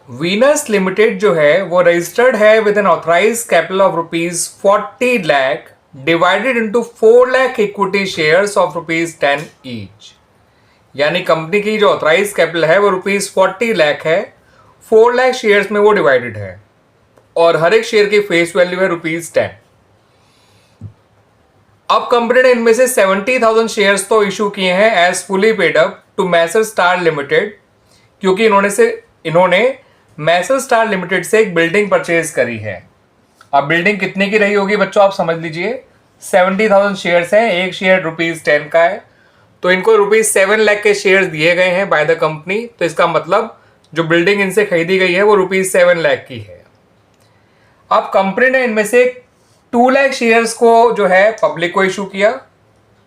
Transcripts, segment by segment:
Venus limited जो है वो रजिस्टर्ड है with an authorised capital of ₹40 lakh divided into 4 lakh equity shares of ₹10 each. यानी कंपनी की जो ऑथराइज कैपिटल है वो ₹40 लाख है, 4 लाख शेयर्स में वो डिवाइडेड है और हर एक शेयर की फेस वैल्यू है ₹10। अब कंपनी ने इनमें से 70,000 शेयर्स तो इशू किए हैं as fully paid up to Messrs Star Limited, क्योंकि इन्होंने मैसर स्टार लिमिटेड से एक बिल्डिंग परचेज करी है। अब बिल्डिंग कितने की रही होगी बच्चों, आप समझ लीजिए। 70,000 शेयर्स हैं, एक शेयर ₹10 का है, तो इनको ₹7 लाख के शेयर्स दिए गए हैं बाय द कंपनी। तो इसका मतलब जो बिल्डिंग इनसे खरीदी गई है वो ₹7 लाख की है। अब कंपनी ने इनमें से 2 लाख शेयर्स को जो है पब्लिक को इशू किया।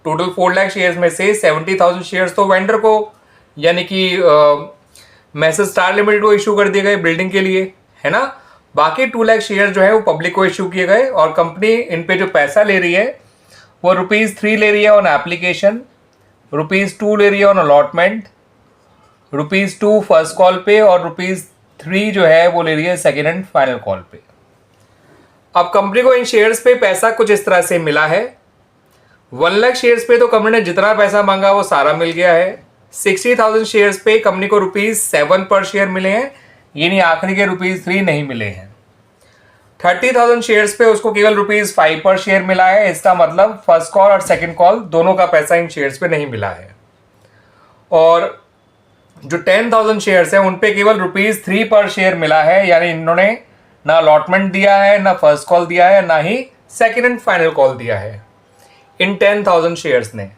टोटल 4 लाख शेयर्स में से 70,000 शेयर्स तो वेंडर को यानी कि मैसर स्टार लिमिटेड को इशू कर दिए गए बिल्डिंग के लिए, है ना। बाकी 2 लाख शेयर जो है वो पब्लिक को इशू किए गए और कंपनी इन पे जो पैसा ले रही है वो ₹3 ले रही है ऑन एप्लीकेशन, ₹2 ले रही है ऑन अलॉटमेंट, ₹2 फर्स्ट कॉल पे और ₹3 जो है वो ले रही है सेकेंड एंड फाइनल कॉल पे। अब कंपनी को इन शेयर्स पे पैसा कुछ इस तरह से मिला है। 1 लाख शेयर्स पे तो कंपनी ने जितना पैसा मांगा वो सारा मिल गया है। 60,000 शेयर्स पे कंपनी को ₹7 पर शेयर मिले हैं, यानी आखिरी के ₹3 नहीं मिले हैं। 30,000 शेयर्स पे उसको केवल ₹5 पर शेयर मिला है। इसका मतलब फर्स्ट कॉल और सेकंड कॉल दोनों का पैसा इन शेयर्स पे नहीं मिला है। और जो 10,000 शेयर्स हैं उन पे केवल ₹3 पर शेयर मिला है, यानी इन्होंने ना अलॉटमेंट दिया है, ना फर्स्ट कॉल दिया है, ना ही सेकेंड एंड फाइनल कॉल दिया है इन 10,000 शेयर्स ने।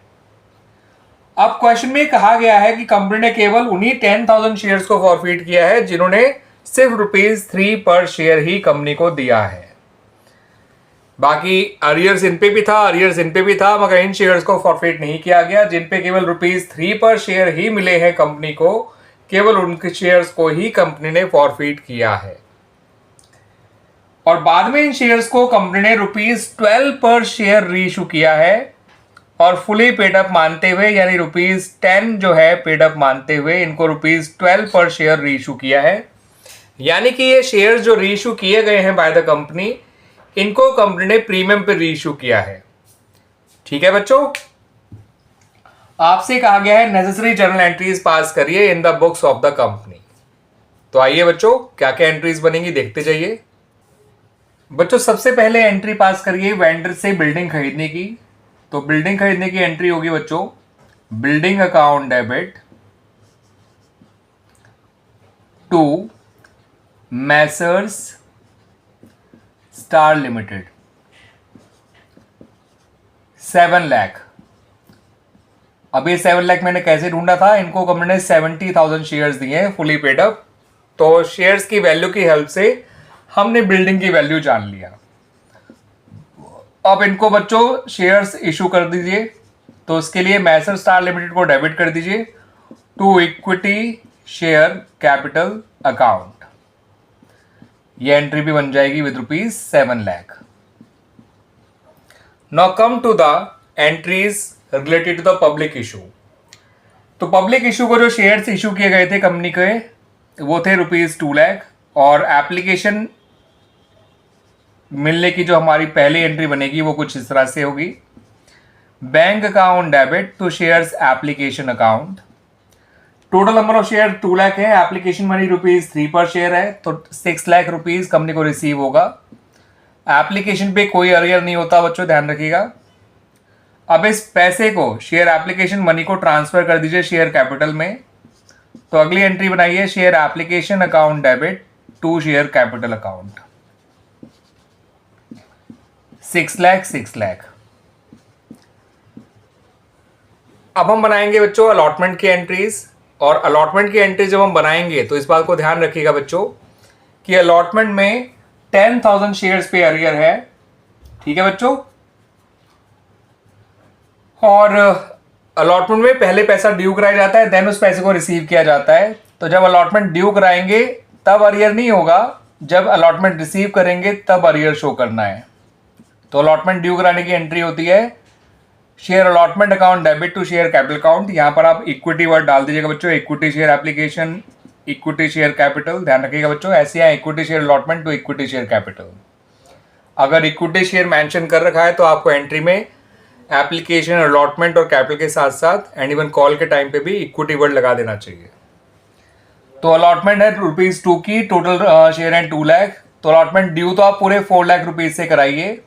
अब क्वेश्चन में कहा गया है कि कंपनी ने केवल उन्हीं 10,000 शेयर्स को फॉरफिट किया है जिन्होंने सिर्फ ₹3 पर शेयर ही कंपनी को दिया है। बाकी अरियर्स इन पे भी था, मगर इन शेयर्स को फॉरफिट नहीं किया गया। जिन पे केवल ₹3 पर शेयर ही मिले हैं कंपनी को, केवल उनके शेयर्स को ही कंपनी ने फॉरफिट किया है। और बाद में इन शेयर्स को कंपनी ने ₹12 पर शेयर रीइशू किया है और फुली पेड अप मानते हुए, यानी ₹10 जो है पेड अप मानते हुए इनको ₹12 पर शेयर रीइशू किया है। यानी कि ये शेयर्स जो रीइशू किए गए हैं बाय द कंपनी, इनको कंपनी ने प्रीमियम पे रीइशू किया है। ठीक है बच्चों, आपसे कहा गया है नेसेसरी जर्नल एंट्रीज पास करिए in the books of the company. तो आइए बच्चों, क्या क्या एंट्रीज बनेंगी देखते जाइए। बच्चों सबसे पहले एंट्री पास करिए वेंडर से बिल्डिंग खरीदने की। तो बिल्डिंग खरीदने की एंट्री होगी बच्चों, building account debit to Messrs Star Limited 7 lakh. अब ये 7 लाख मैंने कैसे ढूंढा था, इनको कंपनी ने 70,000 शेयर्स दिए हैं फुली पेड अप। तो शेयर्स की वैल्यू की हेल्प से हमने बिल्डिंग की वैल्यू जान लिया। अब इनको बच्चों शेयर्स इशू कर दीजिए। तो उसके लिए मैसर स्टार लिमिटेड को डेबिट कर दीजिए to equity share capital account. ये एंट्री भी बन जाएगी with ₹7 lakh. Now come to the entries related to the public issue. तो पब्लिक इशू को जो शेयर्स इशू किए गए थे कंपनी के वो थे ₹2 लाख, और एप्लीकेशन मिलने की जो हमारी पहली एंट्री बनेगी वो कुछ इस तरह से होगी, bank account debit to shares application account. Total number of share 2 lakh है, एप्लीकेशन मनी ₹3 पर शेयर है, तो 6 लाख रुपीज कंपनी को रिसीव होगा। एप्लीकेशन पे कोई अरियर नहीं होता बच्चों, ध्यान रखिएगा। अब इस पैसे को शेयर एप्लीकेशन मनी को ट्रांसफर कर दीजिए शेयर कैपिटल में। तो अगली एंट्री बनाइए, share application account debit to share capital account 6 lakh. अब हम बनाएंगे बच्चों अलॉटमेंट की एंट्रीज। और अलॉटमेंट की एंट्री जब हम बनाएंगे तो इस बात को ध्यान रखिएगा बच्चों कि अलॉटमेंट में 10,000 शेयर्स पे अरियर है। ठीक है बच्चों, और अलॉटमेंट में पहले पैसा ड्यू कराया जाता है, देन उस पैसे को रिसीव किया जाता है। तो जब अलॉटमेंट ड्यू कराएंगे तब अरियर नहीं होगा, जब अलॉटमेंट रिसीव करेंगे तब अरियर शो करना है। तो अलॉटमेंट ड्यू कराने की एंट्री होती है share allotment account debit to share capital account. यहां पर आप इक्विटी वर्ड डाल दीजिएगा बच्चों, equity share application equity share capital, ध्यान रखिएगा बच्चों, ऐसे यहाँ equity share allotment to equity share capital. अगर इक्विटी शेयर मेंशन कर रखा है तो आपको एंट्री में एप्लीकेशन, अलॉटमेंट और कैपिटल के साथ साथ एंड इवन कॉल के टाइम पे भी इक्विटी वर्ड लगा देना चाहिए। तो अलॉटमेंट है ₹2 की, टोटल शेयर है 2 लाख। तो अलॉटमेंट ड्यू तो आप पूरे 4 लाख रुपीज से कराइए,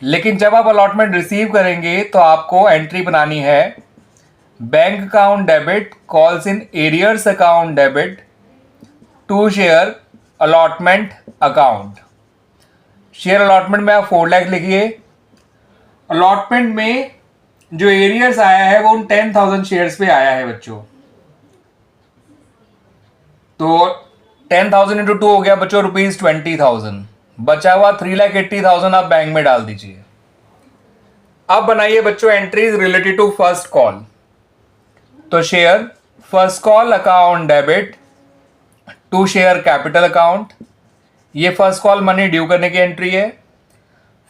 लेकिन जब आप अलॉटमेंट रिसीव करेंगे तो आपको एंट्री बनानी है bank account debit, calls in arrears account debit to share allotment account. Share allotment में आप 4 लाख लिखिए। अलॉटमेंट में जो एरियर्स आया है वो उन 10,000 शेयर्स पे आया है बच्चों। तो 10,000 इंटू 2 हो गया बच्चों ₹20,000। बचा हुआ 3,80,000 आप बैंक में डाल दीजिए। अब बनाइए बच्चों entries related to first call. तो share first call account debit to share capital account, ये फर्स्ट कॉल मनी ड्यू करने की एंट्री है।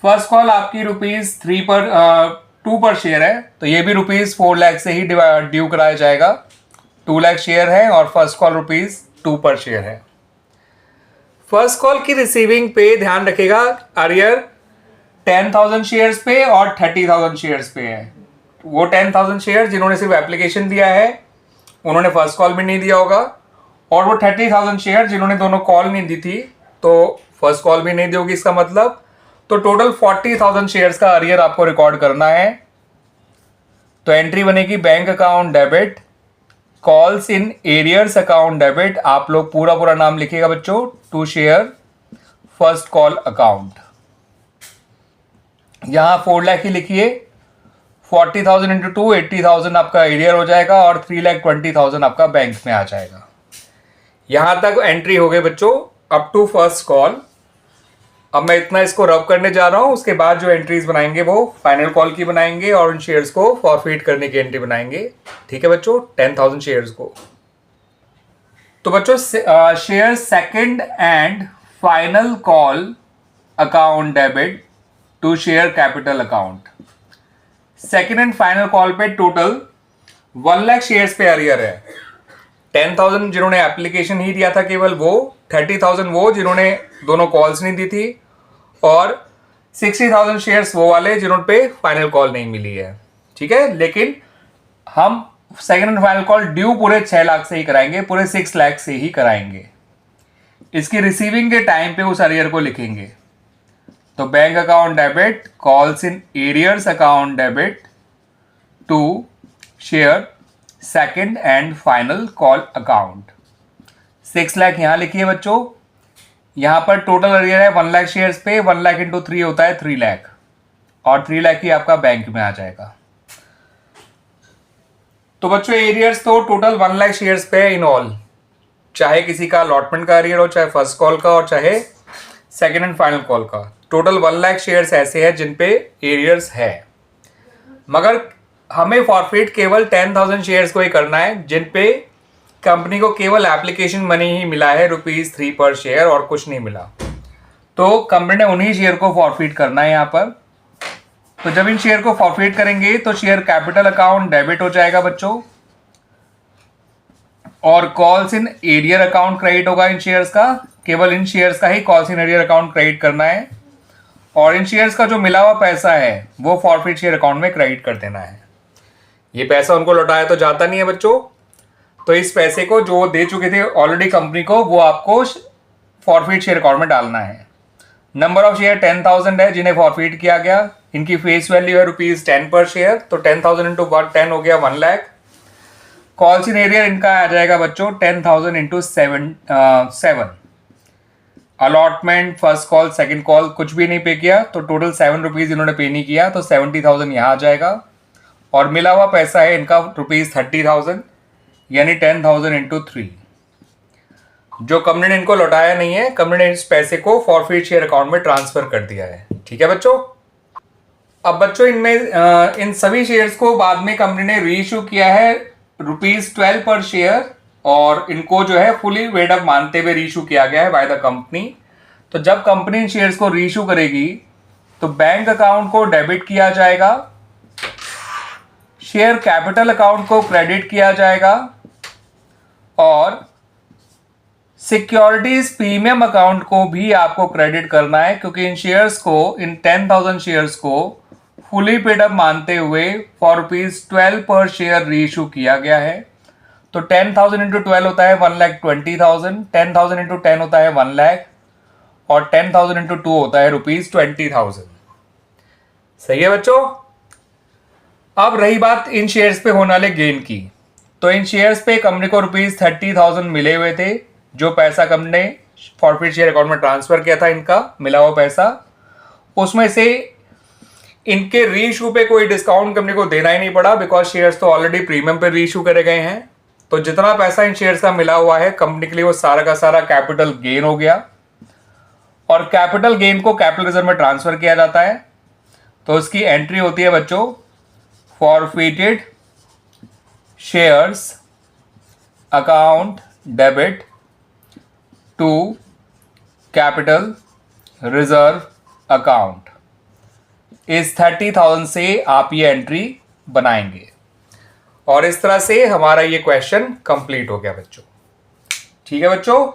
फर्स्ट कॉल आपकी ₹2 पर शेयर है, तो ये भी ₹4 लाख से ही ड्यू कराया जाएगा। 2 लाख शेयर है और फर्स्ट कॉल ₹2 पर शेयर है। फर्स्ट कॉल की रिसीविंग पे ध्यान रखेगा, अरियर 10,000 शेयर्स पे और 30,000 शेयर्स पे है। वो 10,000 शेयर जिन्होंने सिर्फ एप्लीकेशन दिया है उन्होंने फर्स्ट कॉल भी नहीं दिया होगा, और वो 30,000 शेयर जिन्होंने दोनों कॉल नहीं दी थी तो फर्स्ट कॉल भी नहीं दी होगी। इसका मतलब तो टोटल 40,000 शेयर्स का अरियर आपको रिकॉर्ड करना है। तो एंट्री बनेगी bank account debit, calls in arrears account debit, आप लोग पूरा नाम लिखिएगा बच्चों, to share first call account. यहां 4 लाख ही लिखिए। 40,000 इंटू 2 80,000 आपका एरियर हो जाएगा और 3,20,000 आपका बैंक में आ जाएगा। यहां तक एंट्री हो गई बच्चों अप टू फर्स्ट कॉल। अब मैं इतना इसको रब करने जा रहा हूं, उसके बाद जो एंट्रीज बनाएंगे वो फाइनल कॉल की बनाएंगे और उन शेयर्स को फॉरफिट करने की एंट्री बनाएंगे। ठीक है बच्चों, 10,000 शेयर्स को। तो बच्चों share second and final call account debit to share capital account. Second and final call पे टोटल 1 लाख शेयर्स पे अरियर है। 10,000 जिन्होंने एप्लीकेशन ही दिया था केवल वो, 30,000 वो जिन्होंने दोनों कॉल्स नहीं दी थी, और 60,000 शेयर्स वो वाले जिन्होंने पे फाइनल कॉल नहीं मिली है। ठीक है, लेकिन हम second and final call due पूरे 6 लाख से ही कराएंगे, पूरे 6 लाख से ही कराएंगे। इसकी रिसीविंग के टाइम पे उस अरियर को लिखेंगे। तो bank account debit, calls in arrears account debit to share second and final call account. 6 lakh यहां लिखिए बच्चों। यहां पर टोटल अरियर है 1 लाख शेयर्स पे, 1 लाख इंटू 3 होता है 3 लाख, और 3 लाख ही आपका बैंक में आ जाएगा। तो बच्चों एरियर्स तो टोटल 1 लाख शेयर्स पे इन ऑल, चाहे किसी का अलॉटमेंट का अरियर हो, चाहे फर्स्ट कॉल का और चाहे सेकंड एंड फाइनल कॉल का। टोटल 1 लाख शेयर्स ऐसे हैं जिन पे एरियर्स है, मगर हमें फॉरफिट केवल 10,000 शेयर्स को ही करना है जिन पे कंपनी को केवल एप्लीकेशन मनी ही मिला है ₹3 पर शेयर और कुछ नहीं मिला। तो कंपनी ने उन्हीं शेयर को फॉरफिट करना है यहाँ पर। तो जब इन शेयर को फॉरफिट करेंगे तो शेयर कैपिटल अकाउंट डेबिट हो जाएगा बच्चों, और calls in arrear account credit होगा इन शेयर्स का। केवल इन शेयर्स का he calls in arrear account credit करना है, और इन शेयर्स का जो मिला हुआ पैसा है वो फॉरफिट शेयर अकाउंट में क्रेडिट कर देना है। ये पैसा उनको लौटाया तो जाता नहीं है बच्चों, तो इस पैसे को जो दे चुके थे ऑलरेडी कंपनी को वो आपको फॉरफिट शेयर अकाउंट में डालना है। नंबर ऑफ शेयर 10,000 है जिन्हें फॉरफिट किया गया। इनकी फेस वैल्यू है ₹10 पर शेयर, तो 10,000 इंटू 10 हो गया 1 लाख। कॉल्स इन एरियर इनका आ जाएगा बच्चों 10,000 into 7। Allotment, first call, second call कुछ भी नहीं पे किया, तो टोटल ₹7 इन्होंने पे नहीं किया, तो 70,000 यहाँ आ जाएगा। और मिला हुआ पैसा है इनका ₹30,000, यानी 10,000 इंटू 3। जो कंपनी ने इनको लौटाया नहीं है, कंपनी ने इस पैसे को फॉरफिट शेयर अकाउंट में ट्रांसफर कर दिया है। ठीक है बच्चों। अब बच्चों इनमें इन सभी शेयर्स को बाद में कंपनी ने रीइश्यू किया है ₹12 पर शेयर, और इनको जो है फुली वेड अप मानते हुए रीइश्यू किया गया है बाय द कंपनी। तो जब कंपनी इन शेयर्स को रीइश्यू करेगी तो बैंक अकाउंट को डेबिट किया जाएगा, शेयर कैपिटल अकाउंट को क्रेडिट किया जाएगा, और सिक्योरिटीज प्रीमियम अकाउंट को भी आपको क्रेडिट करना है, क्योंकि इन शेयर्स को, इन 10,000 शेयर्स को फुली पेड अप मानते हुए फॉर ₹12 पर शेयर री इशू किया गया है। तो 10,000 इंटू 12 होता है 1,20,000, 10,000 इंटू 10 होता है 1 लाख, और 10,000 इंटू 2 होता है ₹20,000। सही है बच्चों। अब रही बात इन शेयर्स पे होने वाले गेन की, तो इन शेयर्स पे कंपनी को ₹30,000 मिले हुए थे, जो पैसा कंपनी ने फॉरफिट शेयर अकाउंट में ट्रांसफर किया था, इनका मिला हुआ पैसा, उसमें से इनके री इशू पे कोई डिस्काउंट कंपनी को देना ही नहीं पड़ा, बिकॉज शेयर्स तो ऑलरेडी प्रीमियम पे री इशू करे गए हैं। तो जितना पैसा इन शेयर्स का मिला हुआ है कंपनी के लिए, वो सारा का सारा कैपिटल गेन हो गया, और कैपिटल गेन को कैपिटल रिजर्व में ट्रांसफर किया जाता है। तो उसकी एंट्री होती है बच्चों, forfeited shares account debit to capital reserve account. इस 30,000 से आप ये एंट्री बनाएंगे, और इस तरह से हमारा ये क्वेश्चन कंप्लीट हो गया बच्चों। ठीक है बच्चों।